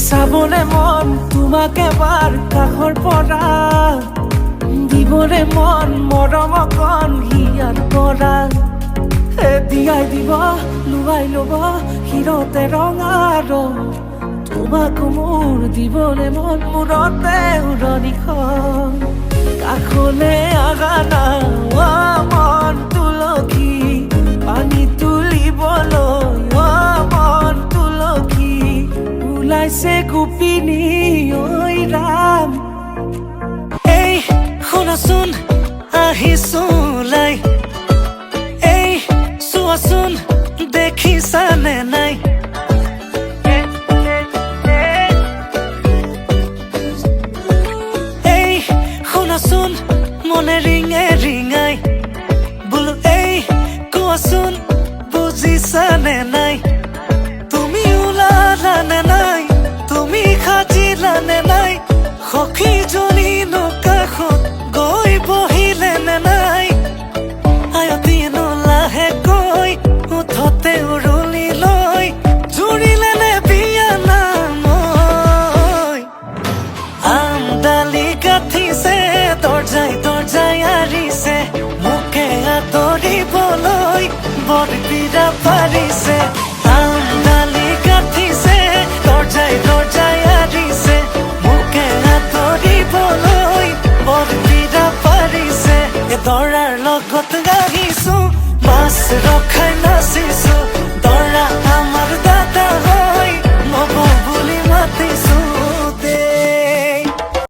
চাবলে মন তোমাক এবাৰ কাষৰ পৰা, দিবলে মন মৰম অকণ হিয়াৰ পৰা। দিয়াই দিব লুৱাই ল'ব শিৰতে ৰঙা ৰং, তোমাক মোৰ দিবলে মন মূৰতে উৰণিখন। কাষলে আগা না মন তুলসী, পানী তুলিবলৈ মন তুলসী, ওলাইছে গোপিনী ঐ ৰাম। এই শুনাচোন আহিছো ওলাই, এই চোৱাচোন দেখিছানে নাই। এই শুনাচোন মনে ৰিঙে ৰিঙাই, বোলো এই কোৱাচোন বুজিছানে নাই। তুমি ওলালানে নাই, তুমি সাজিলানে নাই, সখীজনী কাষত গৈ বহিলেনে নাই। আয়তীন লাহেকৈ উঠতে উৰুলি লৈ, জুৰিলেনে বিয়া নাম। আমডালি গাঠিছে দৰ্জাই দৰ্জাই আৰিছে, মোকে আদৰিবলৈ বৰপীৰা পাৰিছে। আমডালি গাঠিছে দৰ্জাই দৰ্জাই আৰিছে, মোকে আদৰিবলৈ বৰপীৰা পাৰিছে। দৰাৰ লগত গাইছো, মাছ ৰখাই নাচিছো,